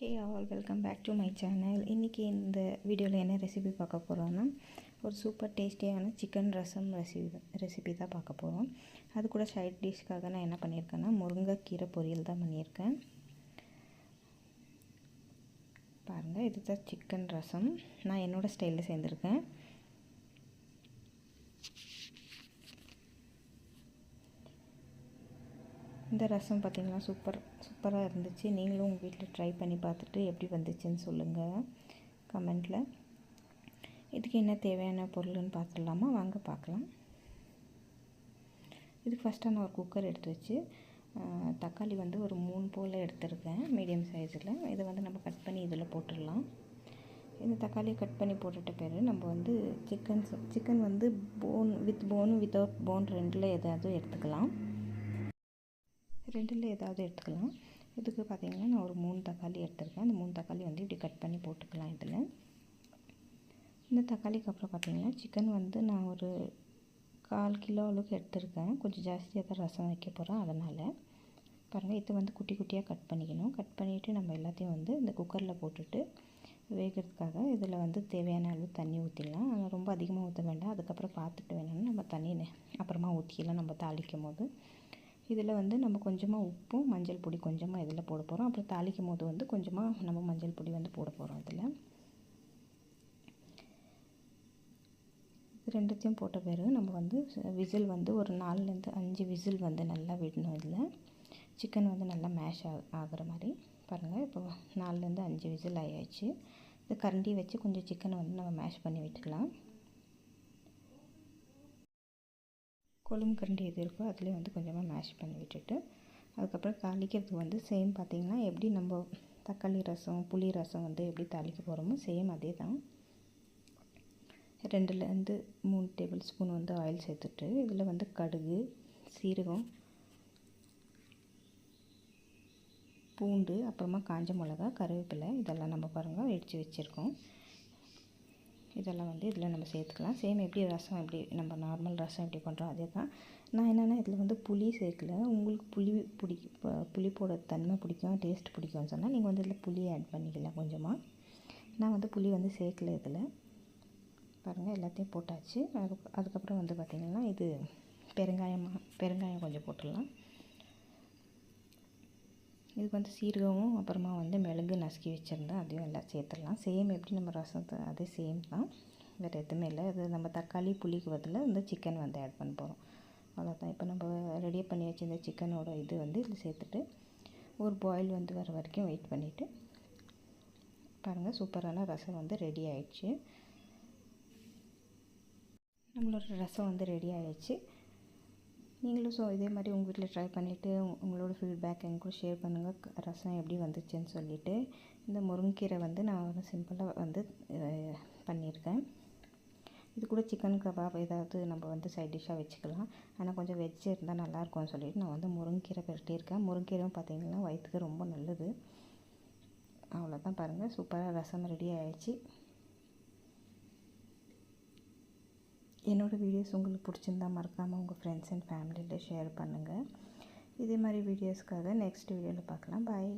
Hey all, welcome back to my channel. இன்றைக்கி இந்த வீடியோவில் என்ன ரெசிபி பார்க்க போகிறோன்னா, ஒரு சூப்பர் டேஸ்டியான சிக்கன் ரசம் ரெசிபி தான் பார்க்க போகிறோம். அது கூட சைட் டிஷ்க்காக நான் என்ன பண்ணியிருக்கேன்னா, முருங்கைக்கீரை பொரியல் தான் பண்ணியிருக்கேன். பாருங்கள், இது தான் சிக்கன் ரசம். நான் என்னோடய ஸ்டைலில் சேர்ந்துருக்கேன். இந்த ரசம் பார்த்திங்கன்னா சூப்பராக இருந்துச்சு. நீங்களும் உங்கள் வீட்டில் ட்ரை பண்ணி பார்த்துட்டு எப்படி வந்துச்சுன்னு சொல்லுங்கள் கமெண்ட்டில். இதுக்கு என்ன தேவையான பொருள்னு பார்த்துடலாமா? வாங்க பார்க்கலாம். இதுக்கு ஃபஸ்ட்டாக நான் ஒரு குக்கர் எடுத்து வச்சு தக்காளி வந்து ஒரு 3 போல் எடுத்துருக்கேன், மீடியம் சைஸில். இதை வந்து நம்ம கட் பண்ணி இதில் போட்டுடலாம். இந்த தக்காளியை கட் பண்ணி போட்டுட்ட பிறகு நம்ம வந்து சிக்கன் வந்து போன் வித்தவுட் போன் ரெண்டில் ஏதாவது எடுத்துக்கலாம். இதுக்கு பார்த்திங்கன்னா நான் ஒரு 3 தக்காளி எடுத்துருக்கேன். அந்த 3 தக்காளி வந்து இப்படி கட் பண்ணி போட்டுக்கலாம் இதில். இந்த தக்காளிக்கு அப்புறம் பார்த்திங்கன்னா சிக்கன் வந்து நான் ஒரு 1/4 கிலோ அளவுக்கு எடுத்துருக்கேன். கொஞ்சம் ஜாஸ்தியாக தான் ரசம் வைக்க போகிறேன். அதனால் பாருங்கள், இது வந்து குட்டி குட்டியாக கட் பண்ணிக்கணும். கட் பண்ணிவிட்டு நம்ம எல்லாத்தையும் வந்து இந்த குக்கரில் போட்டுட்டு வேகிறதுக்காக இதில் வந்து தேவையான அளவு தண்ணி ஊற்றிடலாம். ஆனால் ரொம்ப அதிகமாக ஊற்ற வேண்டாம். அதுக்கப்புறம் பார்த்துட்டு வேணும்னா நம்ம தண்ணி அப்புறமா ஊற்றிக்கலாம் நம்ம தாளிக்கும் போது. இதில் வந்து நம்ம கொஞ்சமாக உப்பும் மஞ்சள் பொடி கொஞ்சமாக இதில் போட போகிறோம். அப்புறம் தாளிக்கும் போது வந்து கொஞ்சமாக நம்ம மஞ்சள் பொடி வந்து போட போகிறோம். இதில் இது ரெண்டுத்தையும் போட்ட பிறகு நம்ம வந்து விசில் வந்து ஒரு 4லேருந்து 5 விசில் வந்து நல்லா விடணும். இதில் சிக்கன் வந்து நல்லா மேஷ் ஆகிற மாதிரி பாருங்கள். இப்போ 4லேருந்து 5 விசில் ஆயாச்சு. இது கரண்டி வச்சு கொஞ்சம் சிக்கனை வந்து நம்ம மேஷ் பண்ணி விட்டுக்கலாம். கொழும்பு கரண்டி எது இருக்கோ அதிலே வந்து கொஞ்சமாக மேஷ் பண்ணி விட்டுட்டு அதுக்கப்புறம் தாளிக்கிறதுக்கு வந்து சேம் பார்த்திங்கன்னா எப்படி நம்ம தக்காளி ரசம் புளி ரசம் வந்து எப்படி தாளிக்க போகிறோமோ சேம் அதே தான். 2லேருந்து 3 டேபிள் ஸ்பூன் வந்து ஆயில் சேர்த்துட்டு இதில் வந்து கடுகு, சீரகம், பூண்டு, அப்புறமா காஞ்ச மிளகா, கருவேப்பிலை இதெல்லாம் நம்ம பாருங்கள் இடித்து வச்சுருக்கோம். இதெல்லாம் வந்து இதில் நம்ம சேர்த்துக்கலாம். சேம் எப்படி ரசம் எப்படி நம்ம நார்மல் ரசம் எப்படி பண்ணுறோம் அதே தான். நான் என்னென்னா இதில் வந்து புளி சேர்க்கல. உங்களுக்கு புளிப்போட தன்மை பிடிக்கும், டேஸ்ட் பிடிக்கும்னு சொன்னால் நீங்கள் வந்து இதில் புளி ஆட் பண்ணிக்கலாம் கொஞ்சமாக. நான் வந்து புளி வந்து சேர்க்கல இதில். பாருங்கள், எல்லாத்தையும் போட்டாச்சு. அதுக்கப்புறம் வந்து பார்த்திங்கன்னா இது பெருங்காயம் கொஞ்சம் போட்டுடலாம். இதுக்கு வந்து சீரகமும் அப்புறமா வந்து மிளகு நசுக்கி வச்சுருந்தேன், அதையும் எல்லாம் சேர்த்துடலாம். சேம் எப்படி நம்ம ரசத்தை அதே சேம் தான், வேறு எதுவுமே இல்லை. அது நம்ம தக்காளி புளிக்கு பதில் இந்த சிக்கன் வந்து ஆட் பண்ண போகிறோம், அவ்வளோதான். இப்போ நம்ம ரெடி பண்ணி வச்சு இந்த சிக்கனோட இது வந்து இதில் சேர்த்துட்டு ஒரு பாயில் வந்து வர வரைக்கும் வெயிட் பண்ணிவிட்டு பாருங்கள், சூப்பரான ரசம் வந்து ரெடி ஆயிடுச்சு. நம்மளோட ரசம் வந்து ரெடி ஆகிடுச்சு. நீங்களும் இதே மாதிரி உங்கள் வீட்டில் ட்ரை பண்ணிவிட்டு உங்களோட ஃபீட்பேக் என் கூட ஷேர் பண்ணுங்கள். ரசம் எப்படி வந்துச்சுன்னு சொல்லிவிட்டு. இந்த முருங்கைக்கீரை வந்து நான் வந்து சிம்பிளாக வந்து பண்ணியிருக்கேன். இது கூட சிக்கன் கபாப் ஏதாவது நம்ம வந்து சைட் டிஷ்ஷாக வச்சுக்கலாம். ஆனால் கொஞ்சம் வெஜ் இருந்தால் நல்லாயிருக்கும்னு சொல்லிவிட்டு நான் வந்து முருங்கைக்கீரை பெரட்டியிருக்கேன். முருங்கைக்கீரையும் பார்த்திங்கன்னா வயிற்றுக்கு ரொம்ப நல்லது. அவ்வளோதான். பாருங்கள், சூப்பராக ரசம் ரெடி ஆகிடுச்சு. என்னோடய வீடியோஸ் உங்களுக்கு பிடிச்சிருந்தால் மறக்காமல் உங்கள் ஃப்ரெண்ட்ஸ் அண்ட் ஃபேமிலியில் ஷேர் பண்ணுங்கள். இதே மாதிரி வீடியோஸ்க்காக நெக்ஸ்ட் வீடியோவில் பார்க்கலாம். பாய்.